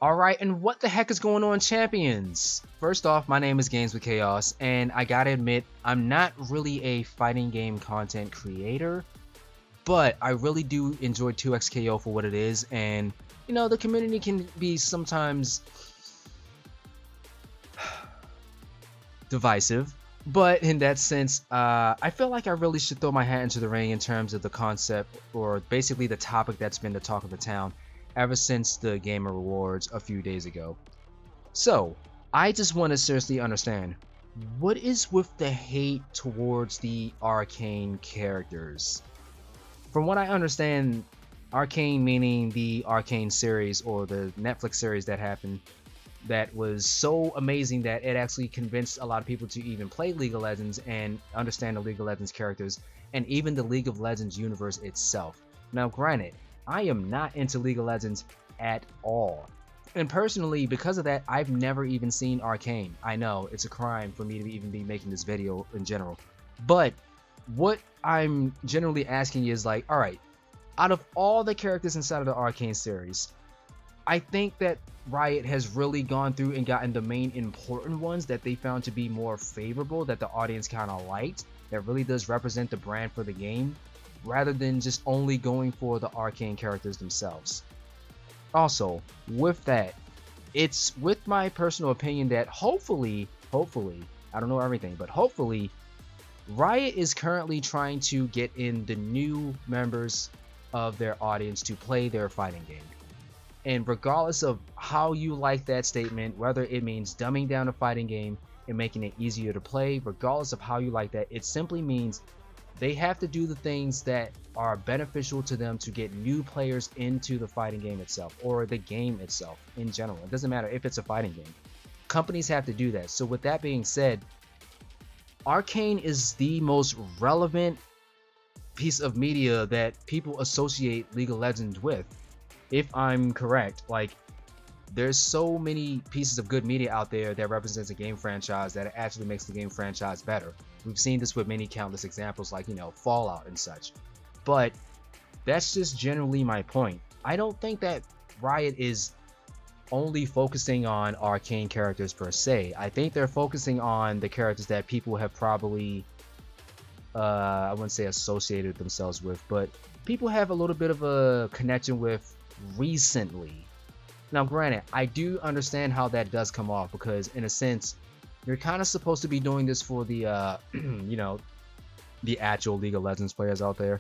Alright, and what the heck is going on, champions? First off, my name is Games with Chaos, and I gotta admit, I'm not really a fighting game content creator, but I really do enjoy 2XKO for what it is, and the community can be sometimes divisive, but in that sense, I feel like I really should throw my hat into the ring in terms of the concept, or basically the topic that's been the talk of the town ever since the Gamer Rewards a few days ago. So, I just want to seriously understand, what is with the hate towards the Arcane characters? From what I understand, Arcane meaning the Arcane series or the Netflix series that happened, that was so amazing that it actually convinced a lot of people to even play League of Legends and understand the League of Legends characters and even the League of Legends universe itself. Now granted, I am not into League of Legends at all. And personally, because of that, I've never even seen Arcane. I know, it's a crime for me to even be making this video in general. But what I'm generally asking is like, alright, out of all the characters inside of the Arcane series, I think that Riot has really gone through and gotten the main important ones that they found to be more favorable, that the audience kind of liked, that really does represent the brand for the game, rather than just only going for the Arcane characters themselves. Also, with that, it's with my personal opinion that hopefully, I don't know everything, but hopefully, Riot is currently trying to get in the new members of their audience to play their fighting game. And regardless of how you like that statement, whether it means dumbing down a fighting game and making it easier to play, regardless of how you like that, it simply means they have to do the things that are beneficial to them to get new players into the fighting game itself or the game itself in general. It doesn't matter if it's a fighting game. Companies have to do that. So with that being said, Arcane is the most relevant piece of media that people associate League of Legends with. If I'm correct, like, there's so many pieces of good media out there that represents a game franchise that actually makes the game franchise better. We've seen this with many countless examples like, Fallout and such. But that's just generally my point. I don't think that Riot is only focusing on Arcane characters per se. I think they're focusing on the characters that people have probably, I wouldn't say associated themselves with, but people have a little bit of a connection with recently. Now granted, I do understand how that does come off, because in a sense you're kind of supposed to be doing this for the the actual League of Legends players out there.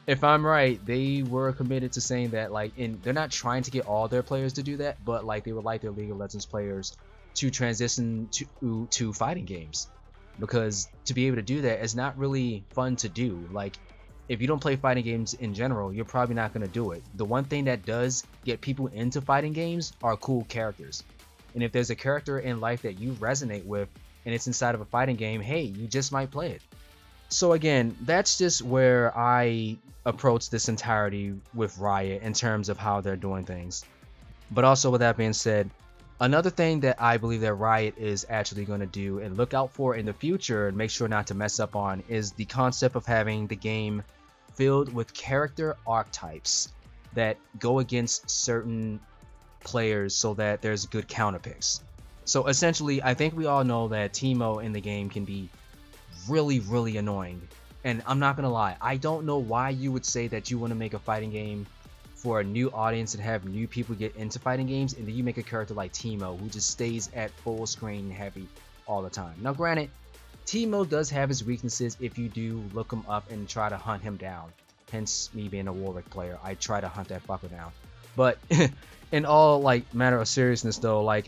If I'm right, they were committed to saying that, like, they're not trying to get all their players to do that, but like they would like their League of Legends players to transition to fighting games, because to be able to do that is not really fun to do. Like, if you don't play fighting games in general, you're probably not going to do it. The one thing that does get people into fighting games are cool characters. And if there's a character in life that you resonate with and it's inside of a fighting game, hey, you just might play it. So again, that's just where I approach this entirety with Riot in terms of how they're doing things. But also, with that being said, another thing that I believe that Riot is actually going to do and look out for in the future and make sure not to mess up on is the concept of having the game filled with character archetypes that go against certain players so that there's good counter picks. So essentially, I think we all know that Teemo in the game can be really annoying. And I'm not gonna lie, I don't know why you would say that you want to make a fighting game for a new audience and have new people get into fighting games, and then you make a character like Teemo who just stays at full screen heavy all the time. Now granted, Teemo does have his weaknesses if you do look him up and try to hunt him down. Hence me being a Warwick player, I try to hunt that fucker down. But in all matter of seriousness though,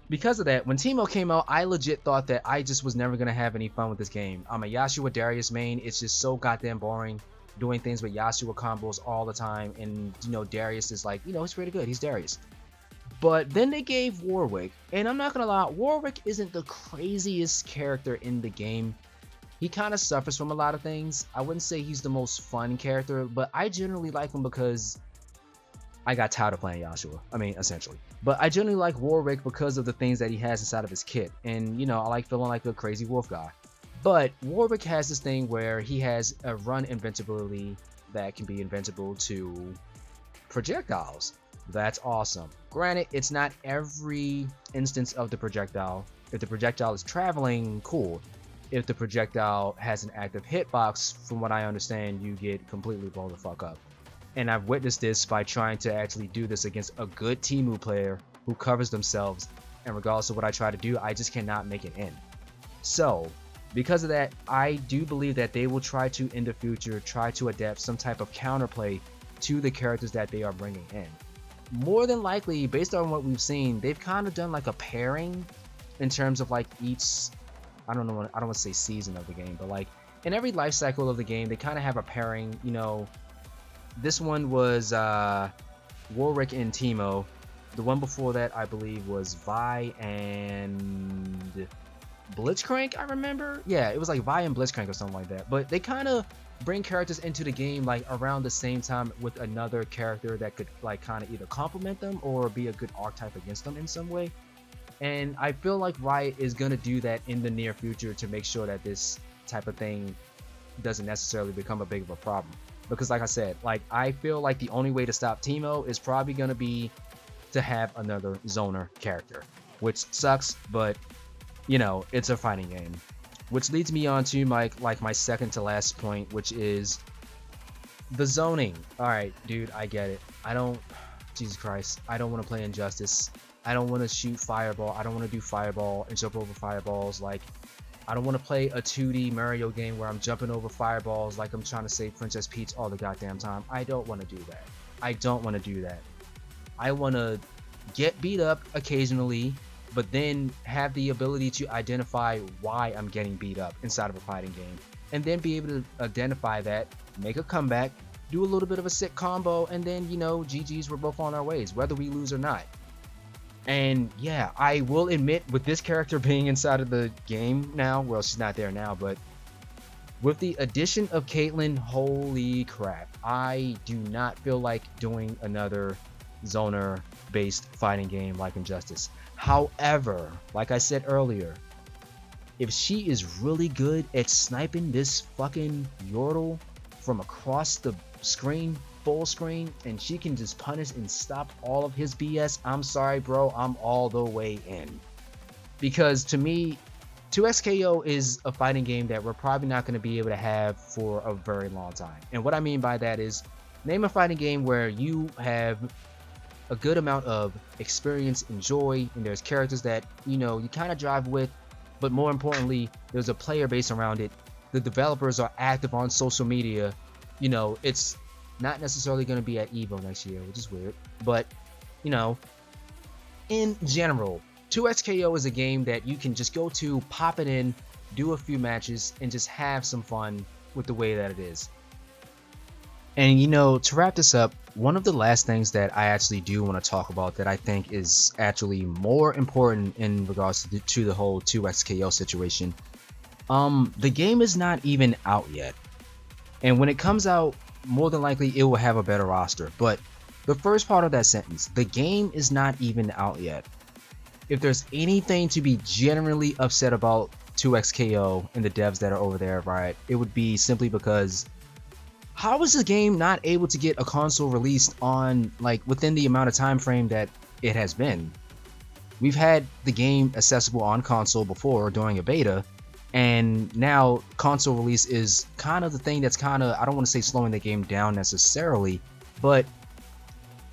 because of that, when Teemo came out, I legit thought that I just was never gonna have any fun with this game. I'm a Yasuo Darius main. It's just so goddamn boring doing things with Yasuo combos all the time, and Darius is he's pretty good, he's Darius. But then they gave Warwick, and I'm not gonna lie, Warwick isn't the craziest character in the game. He kind of suffers from a lot of things. I wouldn't say he's the most fun character, but I generally like him because I got tired of playing Yasuo. I mean, essentially. But I generally like Warwick because of the things that he has inside of his kit. And, I like feeling like a crazy wolf guy. But Warwick has this thing where he has a run invincibility that can be invincible to projectiles. That's awesome. Granted, it's not every instance of the projectile. If the projectile is traveling, cool. If the projectile has an active hitbox, from what I understand, you get completely blown the fuck up. And I've witnessed this by trying to actually do this against a good Temu player who covers themselves, and regardless of what I try to do, I just cannot make it in. So, because of that, I do believe that they will try to, in the future, try to adapt some type of counterplay to the characters that they are bringing in. More than likely, based on what we've seen, they've kind of done like a pairing in terms of like each, I don't want to say season of the game, but like in every life cycle of the game, they kind of have a pairing. You know, this one was Warwick and Teemo. The one before that, I believe, was Vi and Blitzcrank, I remember. Yeah, it was like Vi and Blitzcrank or something like that. But they kind of bring characters into the game like around the same time with another character that could like kind of either complement them or be a good archetype against them in some way. And I feel like Riot is going to do that in the near future to make sure that this type of thing doesn't necessarily become a big of a problem. Because like I said, like I feel like the only way to stop Teemo is probably going to be to have another zoner character, which sucks, but you know, it's a fighting game. Which leads me on to my second to last point, which is the zoning. Alright, dude, I get it. Jesus Christ, I don't want to play Injustice. I don't want to shoot fireball. I don't want to do fireball and jump over fireballs. Like, I don't want to play a 2D Mario game where I'm jumping over fireballs like I'm trying to save Princess Peach all the goddamn time. I don't want to do that. I don't want to do that. I want to get beat up occasionally, but then have the ability to identify why I'm getting beat up inside of a fighting game. And then be able to identify that, make a comeback, do a little bit of a sick combo, and then, you know, GG's, we're both on our ways, whether we lose or not. And yeah, I will admit, with this character being inside of the game now, well, she's not there now, but with the addition of Caitlyn, holy crap, I do not feel like doing another zoner based fighting game like Injustice. However, like I said earlier, if she is really good at sniping this fucking Yordle from across the screen, full screen, and she can just punish and stop all of his BS, I'm sorry bro, I'm all the way in. Because to me, 2XKO is a fighting game that we're probably not going to be able to have for a very long time. And what I mean by that is, name a fighting game where you have a good amount of experience and joy, and there's characters that, you know, you kind of drive with, but more importantly, there's a player base around it. The developers are active on social media. You know, it's not necessarily going to be at EVO next year, which is weird, but you know, in general, 2XKO is a game that you can just go to, pop it in, do a few matches, and just have some fun with the way that it is. And you know, to wrap this up, one of the last things that I actually do want to talk about that I think is actually more important in regards to the whole 2XKO situation, the game is not even out yet. And when it comes out, more than likely it will have a better roster. But the first part of that sentence, the game is not even out yet. If there's anything to be generally upset about 2XKO and the devs that are over there, right, it would be simply because how is the game not able to get a console released on like within the amount of time frame that it has been? We've had the game accessible on console before during a beta, and now console release is kind of the thing that's kind of, I don't want to say slowing the game down necessarily, but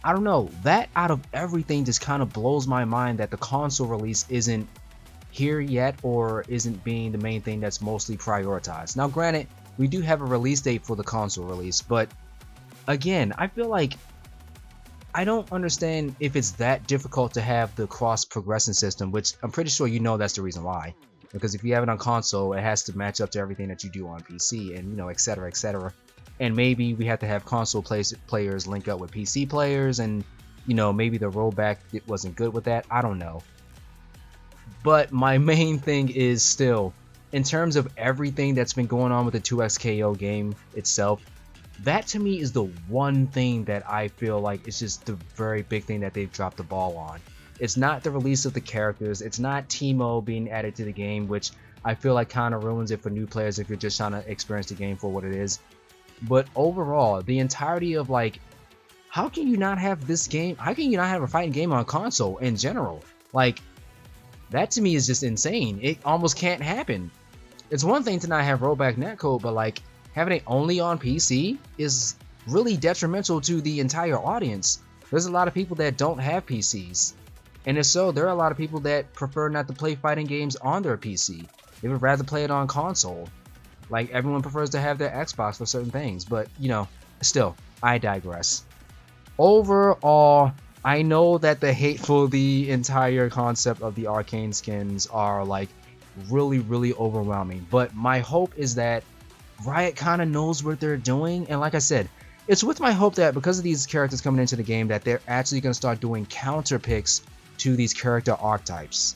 I don't know, that out of everything just kind of blows my mind that the console release isn't here yet or isn't being the main thing that's mostly prioritized. Now granted, we do have a release date for the console release, but again, I feel like I don't understand if it's that difficult to have the cross progression system, which I'm pretty sure you know that's the reason why. Because if you have it on console, it has to match up to everything that you do on PC, and you know, etc, etc. And maybe we have to have console players link up with PC players, and you know, maybe the rollback it wasn't good with that. I don't know. But my main thing is still, in terms of everything that's been going on with the 2XKO game itself, that to me is the one thing that I feel like it's just the very big thing that they've dropped the ball on. It's not the release of the characters, it's not Teemo being added to the game, which I feel like kind of ruins it for new players if you're just trying to experience the game for what it is. But overall, the entirety of like how can you not have this game? How can you not have a fighting game on console in general? Like, that to me is just insane. It almost can't happen. It's one thing to not have rollback netcode, but like having it only on PC is really detrimental to the entire audience. There's a lot of people that don't have PCs. And if so, there are a lot of people that prefer not to play fighting games on their PC. They would rather play it on console. Like, everyone prefers to have their Xbox for certain things, but you know, still, I digress. Overall, I know that the entire concept of the Arcane skins are like really overwhelming, but my hope is that Riot kind of knows what they're doing, and like I said, it's with my hope that because of these characters coming into the game that they're actually going to start doing counter picks to these character archetypes.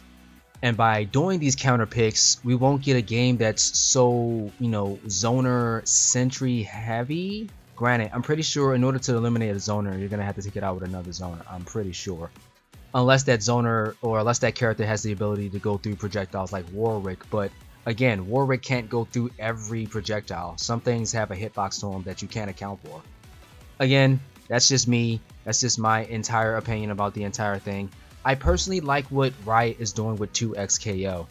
And by doing these counter picks, we won't get a game that's so, you know, zoner sentry heavy. Granted, I'm pretty sure in order to eliminate a zoner, you're going to have to take it out with another zoner. I'm pretty sure. Unless that zoner or unless that character has the ability to go through projectiles like Warwick. But again, Warwick can't go through every projectile. Some things have a hitbox to them that you can't account for. Again, that's just me. That's just my entire opinion about the entire thing. I personally like what Riot is doing with 2xKO.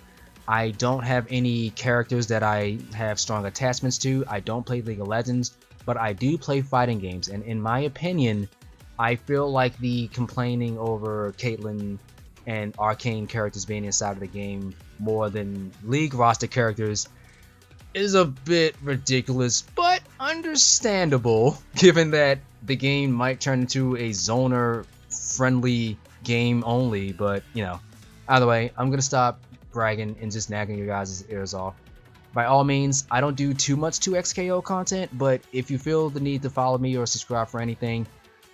I don't have any characters that I have strong attachments to. I don't play League of Legends, but I do play fighting games. And in my opinion, I feel like the complaining over Caitlyn and Arcane characters being inside of the game more than League roster characters is a bit ridiculous, but understandable, given that the game might turn into a zoner friendly game only. But you know, either way, I'm gonna stop bragging and just nagging your guys' ears off. By all means, I don't do too much 2xKO content, but if you feel the need to follow me or subscribe for anything,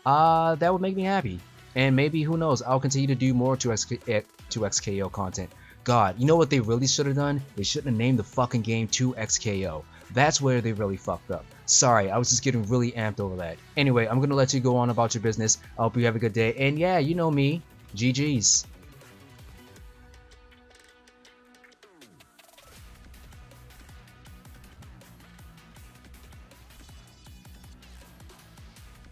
that would make me happy. And maybe, who knows, I'll continue to do more 2xKO content. God, you know what they really should have done? They shouldn't have named the fucking game 2xKO. That's where they really fucked up. Sorry, I was just getting really amped over that. Anyway, I'm gonna let you go on about your business. I hope you have a good day. And yeah, you know me. GG's.